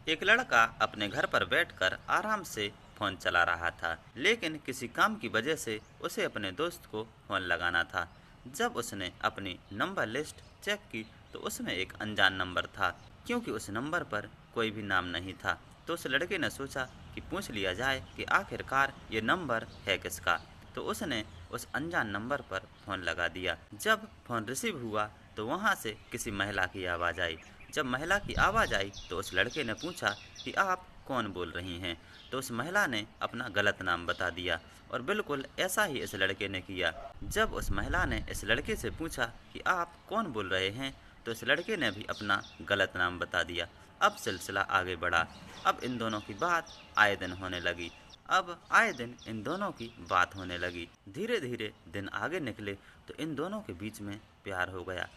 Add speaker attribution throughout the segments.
Speaker 1: एक लड़का अपने घर पर बैठकर आराम से फोन चला रहा था, लेकिन किसी काम की वजह से उसे अपने दोस्त को फोन लगाना था। जब उसने अपनी नंबर लिस्ट चेक की तो उसमें एक अनजान नंबर था, क्योंकि उस नंबर पर कोई भी नाम नहीं था। तो उस लड़के ने सोचा कि पूछ लिया जाए कि आखिरकार ये नंबर है किसका। तो उसने उस अनजान नंबर पर फोन लगा दिया। जब फोन रिसीव हुआ तो वहाँ से किसी महिला की आवाज़ आई। जब महिला की आवाज़ आई तो उस लड़के ने पूछा कि आप कौन बोल रही हैं। तो उस महिला ने अपना गलत नाम बता दिया, और बिल्कुल ऐसा ही इस लड़के ने किया। जब उस महिला ने इस लड़के से पूछा कि आप कौन बोल रहे हैं, तो इस लड़के ने भी अपना गलत नाम बता दिया। अब सिलसिला आगे बढ़ा। अब इन दोनों की बात आए दिन होने लगी। अब आए दिन इन दोनों की बात होने लगी। धीरे धीरे दिन आगे निकले तो इन दोनों के बीच में प्यार हो गया।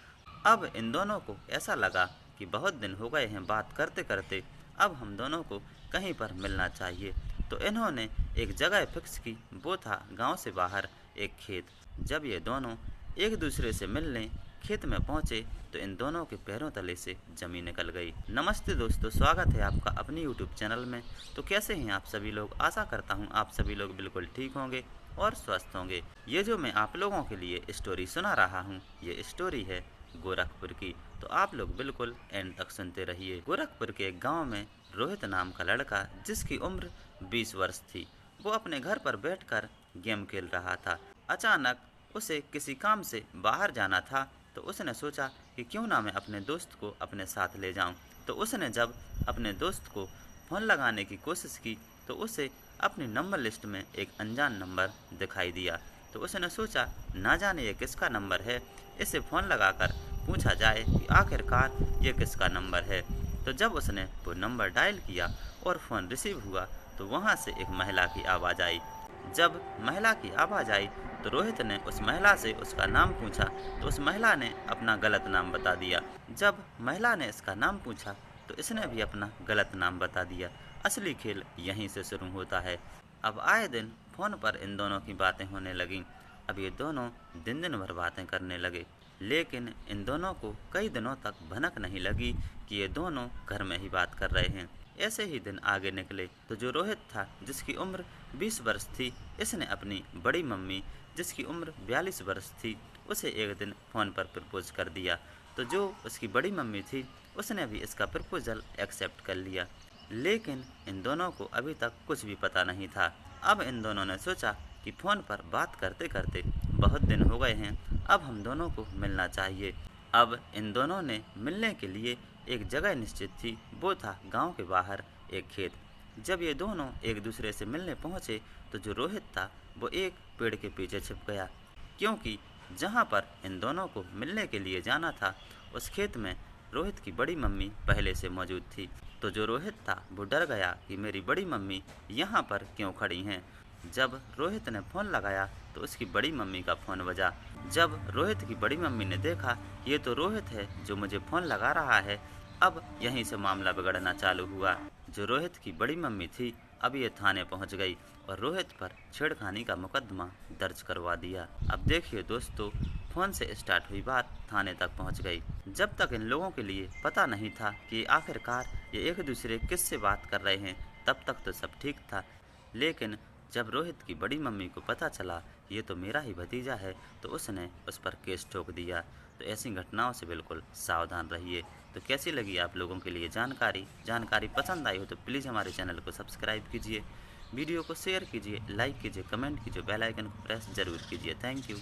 Speaker 1: अब इन दोनों को ऐसा लगा कि बहुत दिन हो गए हैं बात करते करते, अब हम दोनों को कहीं पर मिलना चाहिए। तो इन्होंने एक जगह फिक्स की, वो था गांव से बाहर एक खेत। जब ये दोनों एक दूसरे से मिलने खेत में पहुंचे तो इन दोनों के पैरों तले से जमीन निकल गई। नमस्ते दोस्तों, स्वागत है आपका अपनी यूट्यूब चैनल में। तो कैसे हैं आप सभी लोग? आशा करता हूं आप सभी लोग बिल्कुल ठीक होंगे और स्वस्थ होंगे। ये जो मैं आप लोगों के लिए स्टोरी सुना रहा हूँ, ये स्टोरी है गोरखपुर की। तो आप लोग बिल्कुल एंड तक सुनते रहिए। गोरखपुर के एक गांव में रोहित नाम का लड़का, जिसकी उम्र 20 वर्ष थी, वो अपने घर पर बैठकर गेम खेल रहा था। अचानक उसे किसी काम से बाहर जाना था, तो उसने सोचा कि क्यों ना मैं अपने दोस्त को अपने साथ ले जाऊं। तो उसने जब अपने दोस्त को फ़ोन लगाने की कोशिश की तो उसे अपनी नंबर लिस्ट में एक अनजान नंबर दिखाई दिया। तो उसने सोचा ना जाने ये किसका नंबर है, इसे फ़ोन लगाकर पूछा जाए कि आखिरकार ये किसका नंबर है। तो जब उसने वो नंबर डायल किया और फ़ोन रिसीव हुआ तो वहाँ से एक महिला की आवाज़ आई। जब महिला की आवाज़ आई तो रोहित ने उस महिला से उसका नाम पूछा, तो उस महिला ने अपना गलत नाम बता दिया। जब महिला ने इसका नाम पूछा तो इसने भी अपना गलत नाम बता दिया। असली खेल यहीं से शुरू होता है। अब आए दिन फ़ोन पर इन दोनों की बातें होने लगीं। अब ये दोनों दिन दिन भर बातें करने लगे, लेकिन इन दोनों को कई दिनों तक भनक नहीं लगी कि ये दोनों घर में ही बात कर रहे हैं। ऐसे ही दिन आगे निकले तो जो रोहित था, जिसकी उम्र 20 वर्ष थी, इसने अपनी बड़ी मम्मी, जिसकी उम्र 42 वर्ष थी, उसे एक दिन फ़ोन पर प्रपोज कर दिया। तो जो उसकी बड़ी मम्मी थी, उसने भी इसका प्रपोजल एक्सेप्ट कर लिया। लेकिन इन दोनों को अभी तक कुछ भी पता नहीं था। अब इन दोनों ने सोचा कि फ़ोन पर बात करते करते बहुत दिन हो गए हैं, अब हम दोनों को मिलना चाहिए। अब इन दोनों ने मिलने के लिए एक जगह निश्चित थी, वो था गांव के बाहर एक खेत। जब ये दोनों एक दूसरे से मिलने पहुंचे तो जो रोहित था वो एक पेड़ के पीछे छिप गया, क्योंकि जहां पर इन दोनों को मिलने के लिए जाना था उस खेत में रोहित की बड़ी मम्मी पहले से मौजूद थी। तो जो रोहित था वो डर गया कि मेरी बड़ी मम्मी यहाँ पर क्यों खड़ी हैं। जब रोहित ने फ़ोन लगाया तो उसकी बड़ी मम्मी का फ़ोन बजा। जब रोहित की बड़ी मम्मी ने देखा ये तो रोहित है जो मुझे फ़ोन लगा रहा है, अब यहीं से मामला बिगड़ना चालू हुआ। जो रोहित की बड़ी मम्मी थी अब ये थाने पहुंच गई और रोहित पर छेड़खानी का मुकदमा दर्ज करवा दिया। अब देखिए दोस्तों, फ़ोन से स्टार्ट हुई बात थाने तक पहुंच गई। जब तक इन लोगों के लिए पता नहीं था कि आखिरकार ये एक दूसरे किससे बात कर रहे हैं, तब तक तो सब ठीक था। लेकिन जब रोहित की बड़ी मम्मी को पता चला ये तो मेरा ही भतीजा है, तो उसने उस पर केस ठोक दिया। तो ऐसी घटनाओं से बिल्कुल सावधान रहिए। तो कैसी लगी आप लोगों के लिए जानकारी पसंद आई हो तो प्लीज़ हमारे चैनल को सब्सक्राइब कीजिए, वीडियो को शेयर कीजिए, लाइक कीजिए, कमेंट कीजिए, बेल आइकन को प्रेस ज़रूर कीजिए। Thank you.